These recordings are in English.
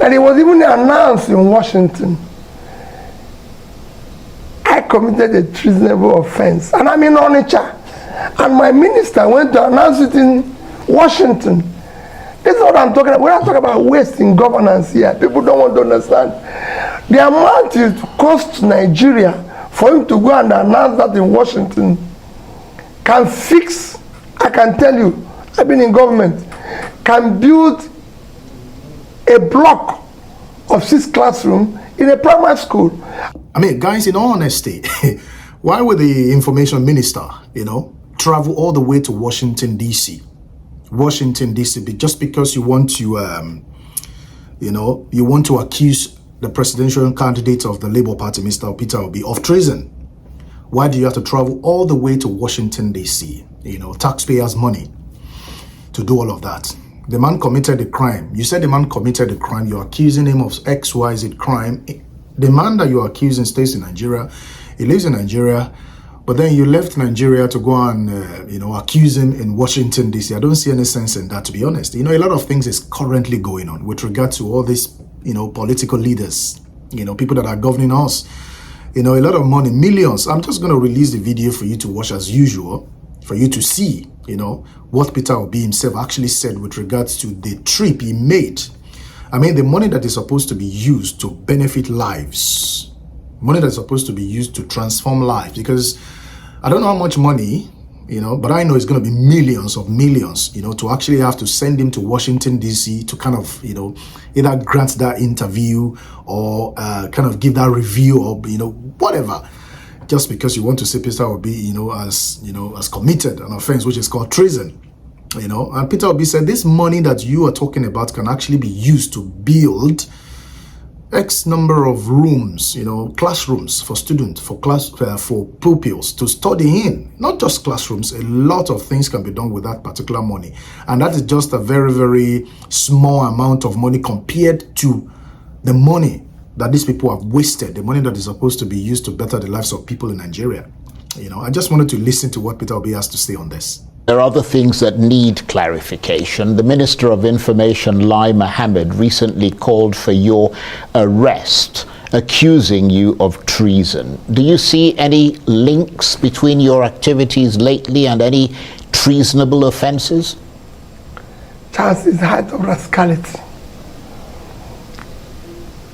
that it was even announced in Washington. I committed a treasonable offense, and I'm in Onitsha, and my minister went to announce it in Washington. This is what I'm talking about. We're not talking about wasting governance here. People don't want to understand. The amount it costs Nigeria for him to go and announce that in Washington can fix, I can tell you, I've been in government, can build a block of 6 classrooms in a primary school. I mean, guys, in all honesty, why would the information minister, travel all the way to Washington, D.C.? Washington, D.C., just because you want to, you want to accuse the presidential candidate of the Labour Party, Mr. Peter Obi, of treason. Why do you have to travel all the way to Washington, D.C., taxpayers' money, to do all of that? The man committed a crime. You said the man committed a crime. You're accusing him of XYZ crime. The man that you're accusing stays in Nigeria. He lives in Nigeria. But then you left Nigeria to go and, accuse him in Washington, D.C. I don't see any sense in that, to be honest. A lot of things is currently going on with regard to all these, political leaders, people that are governing us. A lot of money, millions. I'm just going to release the video for you to watch as usual, for you to see, what Peter Obi himself actually said with regards to the trip he made. I mean, the money that is supposed to be used to benefit lives, money that's supposed to be used to transform lives, because I don't know how much money, but I know it's going to be millions of millions, to actually have to send him to Washington, D.C. to kind of, either grant that interview or kind of give that review or, whatever, just because you want to see Peter Obi, as committed an offense, which is called treason. And Peter Obi said this money that you are talking about can actually be used to build X number of rooms, classrooms for students, for pupils to study in. Not just classrooms, a lot of things can be done with that particular money. And that is just a very, very small amount of money compared to the money that these people have wasted, the money that is supposed to be used to better the lives of people in Nigeria. I just wanted to listen to what Peter Obi has to say on this. There are other things that need clarification. The Minister of Information, Lai Mohammed, recently called for your arrest, accusing you of treason. Do you see any links between your activities lately and any treasonable offences? Charles is height of rascality.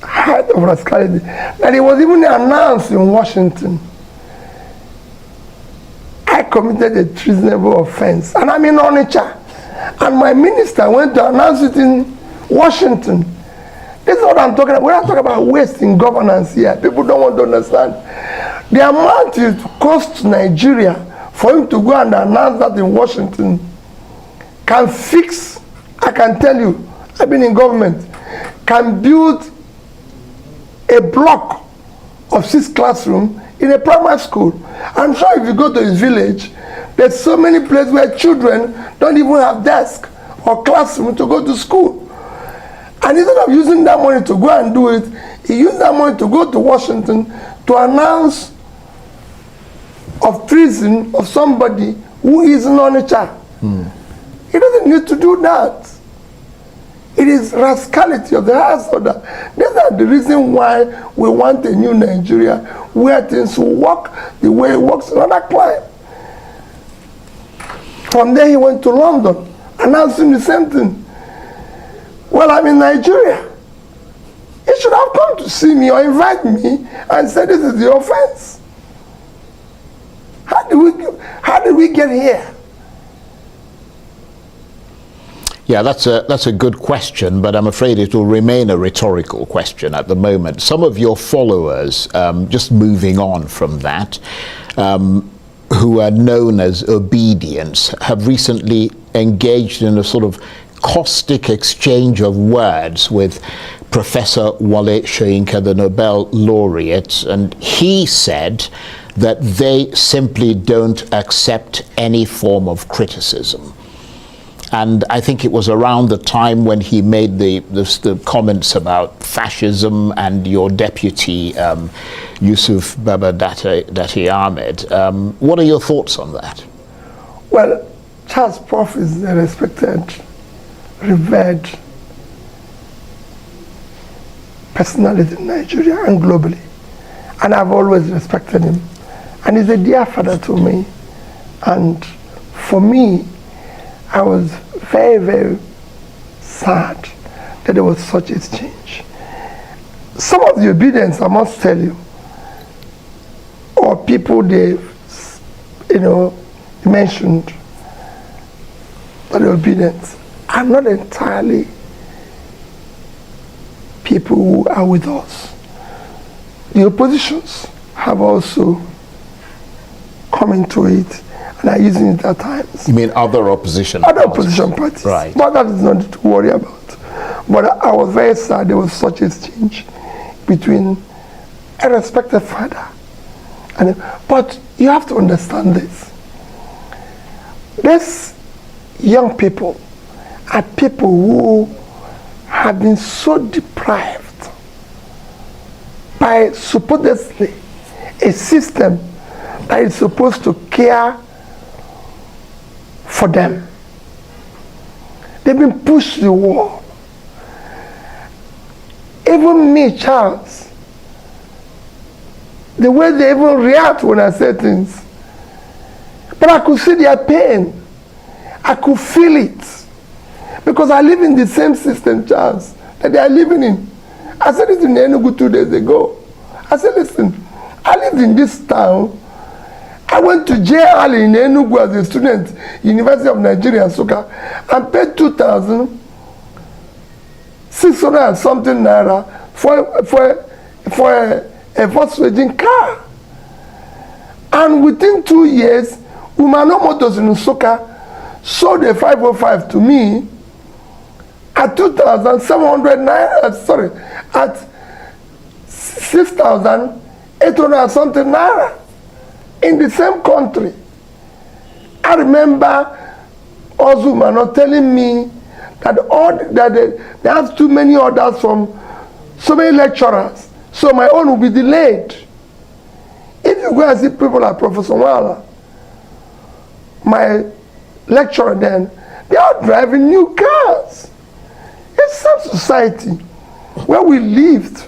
Height of rascality. That it was even announced in Washington. I committed a treasonable offense, and I'm in Onitsha, and my minister went to announce it in Washington. This is what I'm talking about. We're not talking about wasting governance here. People don't want to understand. The amount it costs Nigeria for him to go and announce that in Washington can fix, I can tell you, I've been in government, can build a block of 6 classrooms in a primary school. I'm sure if you go to his village, there's so many places where children don't even have desk or classroom to go to school. And instead of using that money to go and do it, he used that money to go to Washington to announce of treason of somebody who is in Onitsha. He doesn't need to do that. It is rascality of the highest order. These are the reason why we want a new Nigeria where things will work the way it works in other clime. From there he went to London, announcing the same thing. Well, I'm in Nigeria. He should have come to see me or invite me and say this is the offense. How did we get here? Yeah, that's a good question, but I'm afraid it will remain a rhetorical question at the moment. Some of your followers, just moving on from that, who are known as obedience, have recently engaged in a sort of caustic exchange of words with Professor Wale Soyinka, the Nobel laureate, and he said that they simply don't accept any form of criticism. And I think it was around the time when he made the comments about fascism and your deputy, Yusuf Baba Dati Ahmed. What are your thoughts on that? Well, Charles Prof is a respected, revered personality in Nigeria and globally. And I've always respected him. And he's a dear father to me. And for me, I was very, very sad that there was such a change. Some of the obedience, I must tell you, or people they, mentioned that the obedience are not entirely people who are with us. The oppositions have also come into it and are using it at times. You mean other opposition Other parties? opposition parties. Right. But that is not to worry about. But I was very sad there was such a change between a respected father but you have to understand this. These young people are people who have been so deprived by supposedly a system that is supposed to care for them. They've been pushed to the wall. Even me, Charles, the way they even react when I say things. But I could see their pain. I could feel it. Because I live in the same system, Charles, that they are living in. I said it in Enugu 2 days ago. I said, listen, I lived in this town. I went to JL in Enugu as a student, University of Nigeria, Nsukka, and paid 2,600 and something naira for a Volkswagen car. And within 2 years, Umano Motors in Nsukka sold a 505 to me at 2,700 naira, sorry, at 6,800 and something naira in the same country. I remember Ozumano telling me that they have too many orders from so many lecturers, so my own will be delayed. If you go and see people like Professor Wala, my lecturer then, they are driving new cars. It's some society where we lived